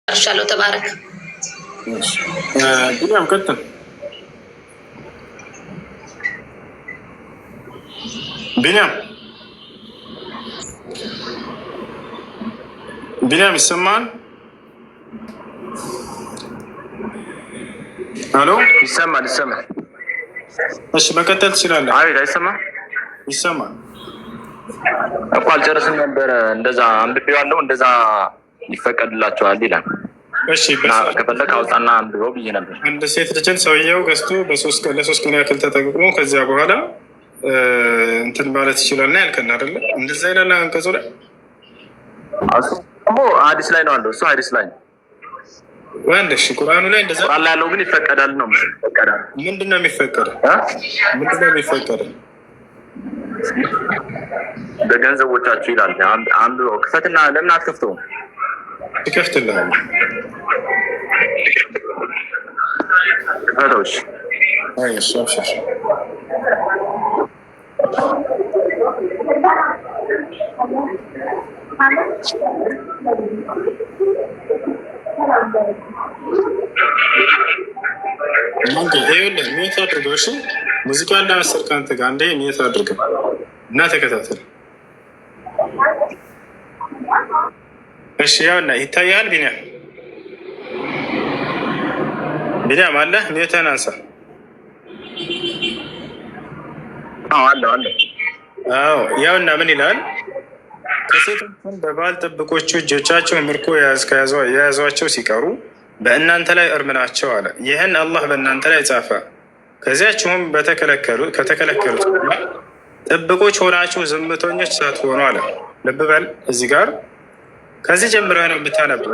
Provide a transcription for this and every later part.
ጨርሻለሁ። ተባረክ። ቢኒያም ቀጥል። ቢኒያም ይሰማል? ሄሎ፣ ይሰማል። እሺ መቀጠል ትችላለህ። አቤት፣ አይሰማም? ይሰማል እኮ አልጨርስም ነበረ። እንደዛ አንብቤዋለሁ። እንደዛ ይፈቀድላቸዋል ይላል። እሺ ከፈለግ አውጣና አንብበው ብዬ ነበር። አንድ ሴት ልጅን ሰውየው ገዝቶ ለሶስት ቀን ያክል ተጠቅሞ ከዚያ በኋላ እንትን ማለት ይችላል ና ያልከን አይደለ? እንደዛ ይላል አንቀጹ ላይ። ሀዲስ ላይ ነው አለው እሱ ሀዲስ ላይ ነው። አንድ እሺ፣ ቁርአኑ ላይ እንደዛ ቁርአን ላይ ያለው ግን ይፈቀዳል ነው። ይፈቀዳል። ምንድን ነው የሚፈቀደው? በገንዘቦቻችሁ ይላል። አንብበው ክፈትና ለምን አትከፍተውም? ይከፍትልሃል። ክፈተው። እሺ አብሽር። ይኸውልህ ሚዩት አድርገው። እሺ ሙዚቃ እንዳመሰል ከአንተ ጋር እንደ ሚዩት አድርገው እና ተከታተል። እሺ ያውና ይታያል። ቢኒያም አለ። ሚዩትህን አንሳ። አለ። አዎ ያውና ምን ይላል? ከሴቶችን በባል ጥብቆቹ እጆቻቸው ምርኮ የያዟቸው ሲቀሩ በእናንተ ላይ እርም ናቸው አለ። ይህን አላህ በእናንተ ላይ ጻፈ። ከዚያችሁም ከተከለከሉት ጥብቆች ሆናችሁ ዝምተኞች ሳትሆኑ አለ። ልብ በል እዚህ ጋር ከዚህ ጀምረህ ነው የምታነበው።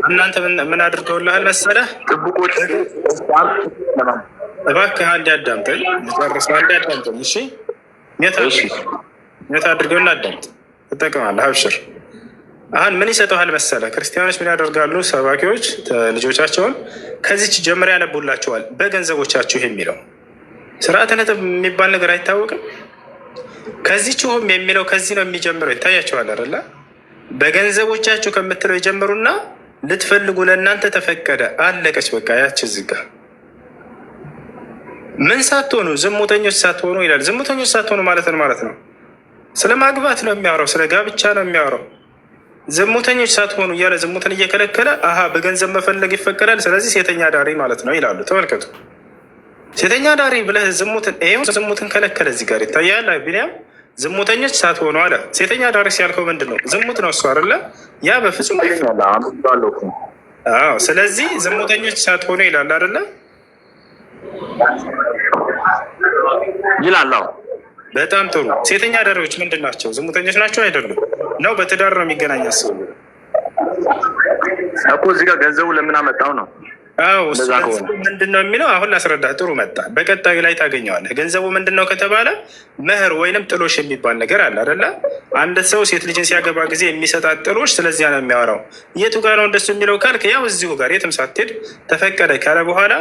እናንተ ምን አድርገውልሃል መሰለህ? ጥብቆች እባክህ አንዴ አዳምጠኝ፣ ልጨርስ። አንዴ አዳምጠኝ። እሺ ኔት አድርገው እና አዳምጥ፣ ትጠቀማለህ። አብሽር። አሁን ምን ይሰጠዋል መሰለህ? ክርስቲያኖች ምን ያደርጋሉ? ሰባኪዎች ልጆቻቸውን ከዚች ጀምር ያነቡላቸዋል። በገንዘቦቻችሁ የሚለው ስርዓተ ነጥብ የሚባል ነገር አይታወቅም። ከዚችሁም የሚለው ከዚህ ነው የሚጀምረው። ይታያቸዋል አይደለ? በገንዘቦቻችሁ ከምትለው የጀመሩና ልትፈልጉ ለእናንተ ተፈቀደ። አለቀች በቃ። ያች እዚህ ጋር ምን ሳትሆኑ ዝሙተኞች ሳትሆኑ ይላል። ዝሙተኞች ሳትሆኑ ማለት ነው። ስለ ማግባት ነው የሚያወራው፣ ስለ ጋብቻ ነው የሚያወራው። ዝሙተኞች ሳትሆኑ እያለ ዝሙትን እየከለከለ በገንዘብ መፈለግ ይፈቀዳል፣ ስለዚህ ሴተኛ ዳሪ ማለት ነው ይላሉ። ተመልከቱ። ሴተኛ ዳሪ ብለህ ዝሙትን ከለከለ። እዚህ ጋር ይታያል። ቢኒያም ዝሙተኞች ሳትሆኑ አለ። ሴተኛ ዳሪ ሲያልከው ምንድን ነው? ዝሙት ነው እሱ አይደለ? ያ በፍጹም ስለዚህ ዝሙተኞች ሳትሆኑ ይላል አይደለ? ይላል። በጣም ጥሩ። ሴተኛ ዳሪዎች ምንድን ናቸው? ዝሙተኞች ናቸው አይደሉም? ነው በትዳር ነው የሚገናኝ ሰው እኮ። እዚህ ጋር ገንዘቡ ለምን አመጣው ነው? ምንድን ነው የሚለው? አሁን ላስረዳህ። ጥሩ መጣ። በቀጣዩ ላይ ታገኘዋለህ። ገንዘቡ ምንድን ነው ከተባለ መህር ወይንም ጥሎሽ የሚባል ነገር አለ አይደለ? አንድ ሰው ሴት ልጅን ሲያገባ ጊዜ የሚሰጣት ጥሎሽ፣ ስለዚያ ነው የሚያወራው። የቱ ጋር ነው እንደሱ የሚለው ካልክ፣ ያው እዚሁ ጋር የትም ሳትሄድ ተፈቀደ ካለ በኋላ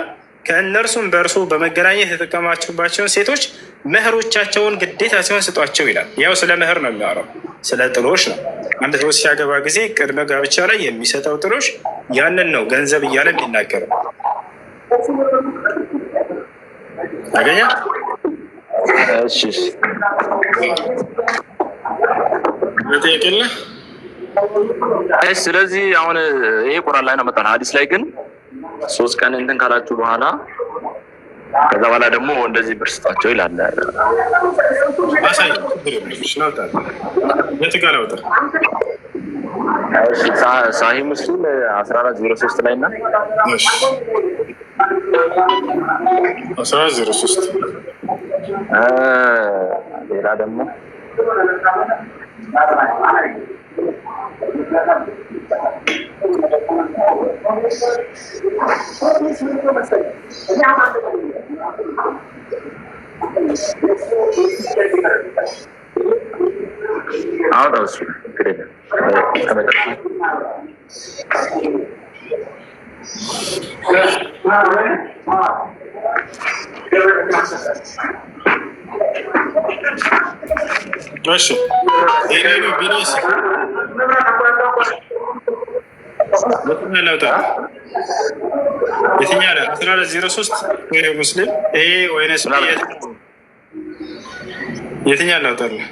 ከእነርሱም በእርሱ በመገናኘት የተጠቀማችሁባቸውን ሴቶች መህሮቻቸውን ግዴታ ሲሆን ስጧቸው ይላል። ያው ስለ መህር ነው የሚያወራው፣ ስለ ጥሎሽ ነው። አንድ ሰው ሲያገባ ጊዜ ቅድመ ጋብቻ ላይ የሚሰጠው ጥሎሽ ያንን ነው ገንዘብ እያለ የሚናገረው። አገኘ? ስለዚህ አሁን ይሄ ቁርአን ላይ ነው መጣን። ሀዲስ ላይ ግን 3 ቀን እንትን ካላችሁ በኋላ ከዛ በኋላ ደግሞ እንደዚህ ብር ስጣቸው ይላል። ሳሂህ ሙስሊም 1403 ላይ እና 1403 ሌላ ደግሞ አሁን እሱ እንግዲህ እሺ፣ ሌላው ቢኒስ የትኛው ላይ 1403 ወይ ሙስሊም ይሄ ወይንስ የትኛው ላውጣልህ?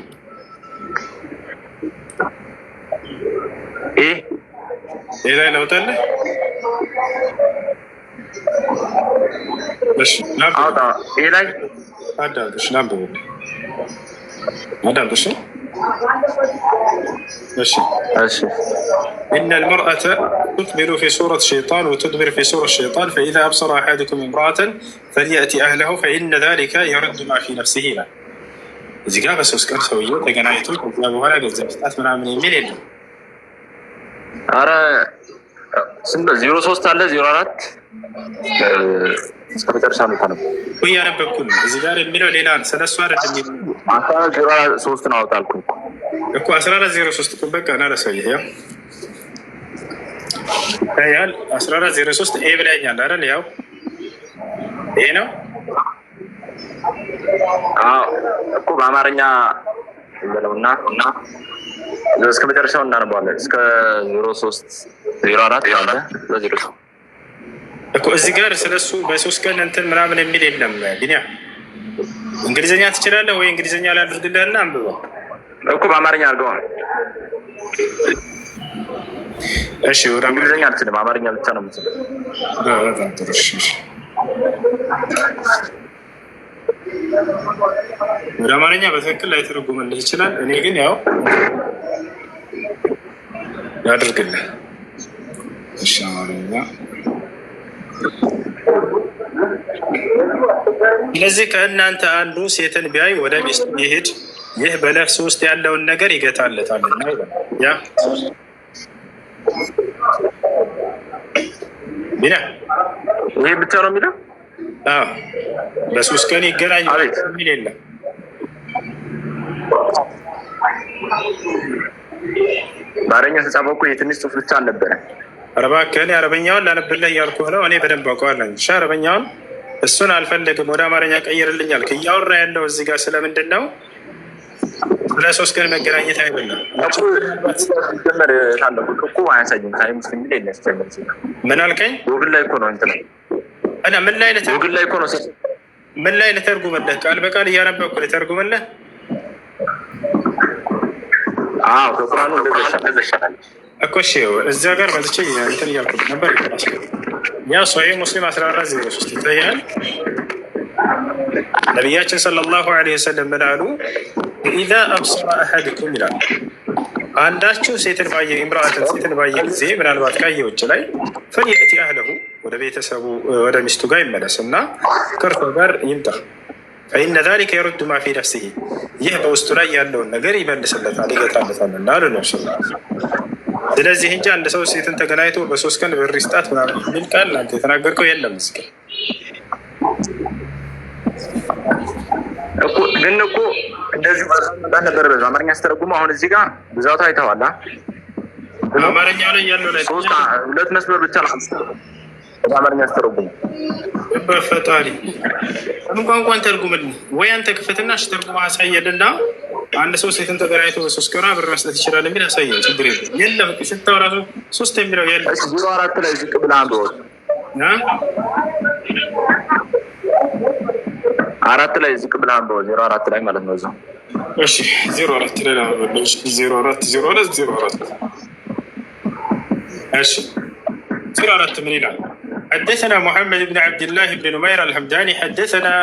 ይሄ ላይ ላውጣልህ? እሺ አውጣ። ይሄ ላይ አዳምጥሽ ናምበው አዳምጥሽ ماشي إن المرأة تقبل في صورة الشيطان وتدبر في صورة الشيطان فإذا أبصر أحدكم امرأة فليأتي أهله فإن ذلك يرد ما في نفسه له. إذا جاء بس أسكر سويه تجنايته جابوا ولا جزء أثمن من يمين. أرى سنة 03 على 04 እስከ መጨረሻ ነው ታነው ወይ ያነበብኩኝ እዚህ ጋር የሚለው ሌላ ስለሱ አይደለም። 1403 ነው አውጣልኩ እኮ 1403 እኮ በቃ እና ለሰውዬ ያያል 1403 ኤ ብለኛል አይደል? ያው ይሄ ነው። አዎ እኮ በአማርኛ እንደለውና እስከ መጨረሻው እናነባለን። እስከ 03 04 አለ በ03 እኮ እዚህ ጋር ስለሱ በሶስት ቀን እንትን ምናምን የሚል የለም። ቢኒያ እንግሊዝኛ ትችላለህ ወይ? እንግሊዝኛ ላድርግልህና አንብበው እኮ በአማርኛ አድርገው። እሺ ወደ እንግሊዝኛ አልችልም፣ አማርኛ ብቻ ነው የምችለው። በጣም ጥሩ። እሺ ወደ አማርኛ በትክክል ላይ ተረጉምልህ ይችላል። እኔ ግን ያው ያድርግልህ። እሺ አማርኛ ስለዚህ ከእናንተ አንዱ ሴትን ቢያይ ወደ ሚስቱ ይሄድ፣ ይህ በነፍስ ውስጥ ያለውን ነገር ይገታለታልና። ያ ቢና ይሄ ብቻ ነው የሚለው። በሶስት ቀን ይገናኝ የሚል የለም። በአረኛ ተጻፈው እኮ የትንሽ ጽሑፍ ብቻ አልነበረ። ኧረ እባክህ እኔ አረበኛውን ላነብልህ እያልኩህ ነው። እኔ በደንብ አውቀዋለሁ። እሺ አረበኛውን እሱን አልፈልግም፣ ወደ አማርኛ ቀይርልኝ አልክ። እያወራ ያለው እዚህ ጋር ስለምንድን ነው? ስለ ሶስት ቀን መገናኘት አይደለም። ምን አልከኝ? ጎግል ላይ እኮ ነው እንትን እና ምን ላይ ጎግል ላይ እኮ ነው። ምን ላይ ልተርጉምልህ? ቃል በቃል እያነበብኩ ልተርጉምልህ? አዎ ከቁርአኑ እንደዛ ይሻላል እኮ። እሺ እዚያ ጋር መጥቼ እንትን እያልኩ ነበር። ያው ሶሒህ ሙስሊም 1403 ይታያል። ነቢያችን ሰለላሁ ዐለይሂ ወሰለም ምን አሉ? ኢዛ አብሰረ አሐድኩም ይላል፣ አንዳችሁ ሴትን ባየ ኢምራአትን ሴትን ባየ ጊዜ ምናልባት ካየ ውጭ ላይ ፈልየእቲ አህለሁ ወደ ቤተሰቡ ወደ ሚስቱ ጋር ይመለስ እና ከእርሷ ጋር ይምጣ። ፈኢነ ዛሊከ የሩዱ ማ ፊ ነፍሲሂ፣ ይህ በውስጡ ላይ ያለውን ነገር ይመልስለታል ይገታለታል እና አሉ ነው። ስለዚህ እንጂ አንድ ሰው ሴትን ተገናኝቶ በሶስት ቀን ብር ይስጣት ምናምን የሚል ቃል አንተ የተናገርከው የለም። እስኪ እኮ ግን እኮ እንደዚህ ማለት ነበር በአማርኛ አስተረጉሙ። አሁን እዚህ ጋር ብዛቱ አይተዋል። አማርኛው ላይ ያለው ላይ ሁለት መስመር ብቻ ነው በአማርኛ አስተረጉሙ። በፈጣሪ ምን ቋንቋን ተርጉምልኝ ወይ አንተ ክፈትና ተርጉማ አሳየልና አንድ ሰው ሴትን ተገናኝቶ በሶስት ቀን ብር መስጠት ይችላል የሚል አሳየው። ችግር የለም። ስታው ራሱ ሶስት የሚለው የለም። 04 ላይ ዝቅ ብለህ አንብበው። 4 ላይ ዝቅ ብለህ አንብበው። 04 ላይ ማለት ነው እዛው። እሺ 04 ላይ ነው። 04 እሺ 04 ምን ይላል? حدثنا محمد بن عبد الله بن نمير الحمداني حدثنا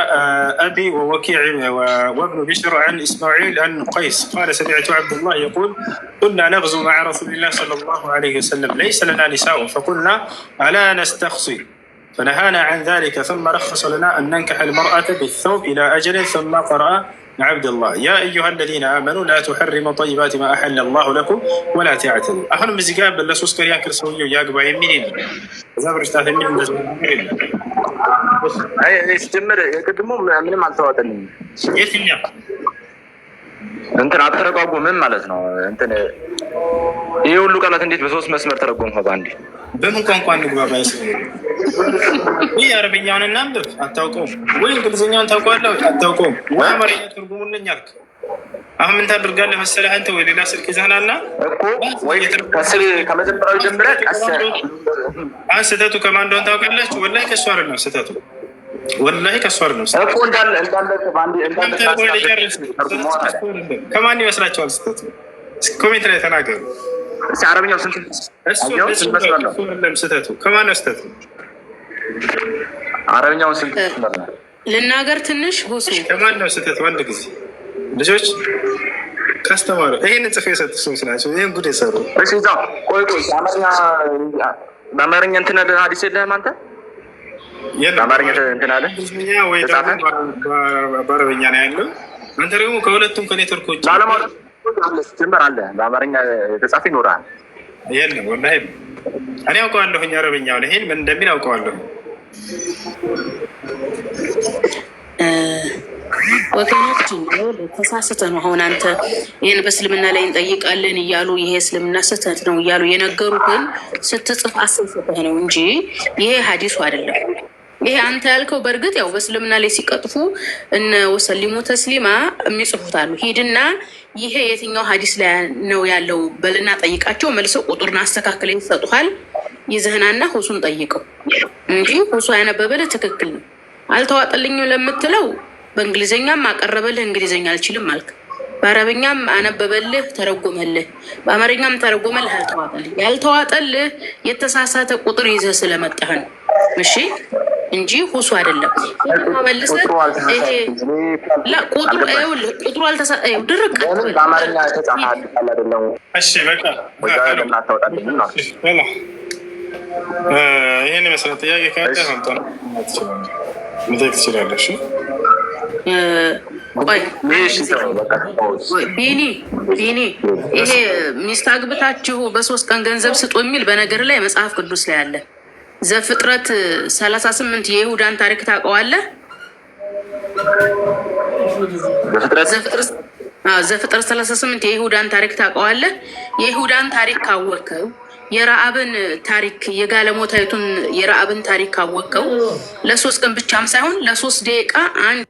أبي ووكيع وابن بشر عن إسماعيل عن قيس قال سمعت عبد الله يقول كنا نغزو مع رسول الله صلى الله عليه وسلم ليس لنا نساء فقلنا ألا نستخصي فنهانا عن ذلك ثم رخص لنا أن ننكح المرأة بالثوب إلى أجل ثم قرأ عبد الله يا أيها الذين آمنوا لا تحرموا طيبات ما أحل الله لكم ولا تعتدوا. أهل مزيقاب بلا سوسكر ياكل سويه وياقبا يمينين إذا برشتات يمين أي استمر يقدموا ምንም አልተዋጠልኝም። የትኛው እንትን አተረጓጉ ምን ማለት ነው? እንትን ይሄ ሁሉ ቃላት እንዴት በሶስት መስመር ተረጎምከው በአንዴ? በምን ቋንቋ እንግባባ? ወይ አረብኛውን እናንብብ አታውቀውም፣ ወይ እንግሊዝኛውን ታውቀዋለህ አታውቀውም፣ ወይ አማርኛ ትርጉሙልኝ አልክ። አሁን ምን ታደርጋለህ መሰለህ አንተ ወይ ሌላ ስልክ ይዘህናልና እኮ ወይ ከመጀመሪያው ጀምረህ አሁን ስህተቱ ከማን እንደሆነ ታውቃላችሁ? ወላሂ ከእሱ አይደለም ስህተቱ፣ ወላሂ ከእሱ አይደለም እኮ እንዳለ ከማን ይመስላችኋል ስህተቱ? ኮሜንት ላይ ተናገሩ። አረብኛው ስንት ስህተቱ ከማን ነው ስህተቱ? አረብኛውን ስንት ልናገር ትንሽ ሁሱ ከማን ነው ስህተቱ? አንድ ጊዜ ልጆች ካስተማሩ ይሄንን ጽፌ የሰጡ ሰዎች ናቸው። ይህን ጉድ የሰሩ ቆይ በአማርኛ እንትን አለ ሀዲስ የለህም አንተ? በአማርኛ እንትን አለ ወይ ደግሞ በአረበኛ ነው ያለው። አንተ ደግሞ ከሁለቱም ከኔትወርኮች ጀምር አለ በአማርኛ የተጻፈ ይኖራል። የለም ወላሂ እኔ አውቀዋለሁኝ አረበኛውን ይሄን ምን እንደሚል አውቀዋለሁ። ወገኖች ተሳስተ ነው። አሁን አንተ ይህን በእስልምና ላይ እንጠይቃለን እያሉ ይሄ እስልምና ስህተት ነው እያሉ የነገሩህን ስትጽፍ አስልፍህ ነው እንጂ ይሄ ሀዲሱ አይደለም። ይሄ አንተ ያልከው በእርግጥ ያው በእስልምና ላይ ሲቀጥፉ እነ ወሰሊሙ ተስሊማ የሚጽፉት አሉ። ሂድና ይሄ የትኛው ሀዲስ ላይ ነው ያለው በልና ጠይቃቸው። መልሰው ቁጥሩን አስተካክለ ይሰጡሃል። ይዘህናና ሁሱን ጠይቀው እንጂ ሁሱ ያነበበልህ ትክክል ነው። አልተዋጠልኝም ለምትለው በእንግሊዝኛም አቀረበልህ እንግሊዝኛ አልችልም አልክ። በአረብኛም አነበበልህ ተረጎመልህ፣ በአማርኛም ተረጎመልህ አልተዋጠልህ። ያልተዋጠልህ የተሳሳተ ቁጥር ይዘህ ስለመጣህ ነው። እሺ እንጂ ሁሱ አይደለም። መልሰህ ይሄ ቁጥሩ አልተሳሳተም። ድርቅ በአማርኛ ተጻፈ አይደለም። እሺ በቃ ይሄን ይመስላል። ጥያቄ ካለ መጠየቅ ትችላለሽ። ቢኒ ይሄ ሚስት አግብታችሁ በ3 ቀን ገንዘብ ስጡ የሚል በነገር ላይ መጽሐፍ ቅዱስ ላይ አለ። ዘፍጥረት 38 የይሁዳን ታሪክ ታውቀዋለህ? ዘፍጥረት 38 የይሁዳን ታሪክ ታውቀዋለህ? የይሁዳን ታሪክ ካወቅከው የረአብን ታሪክ የጋለሞታይቱን የረአብን ታሪክ ካወቅከው ለ3 ቀን ብቻም ሳይሆን ለ3 ደቂቃ አንድ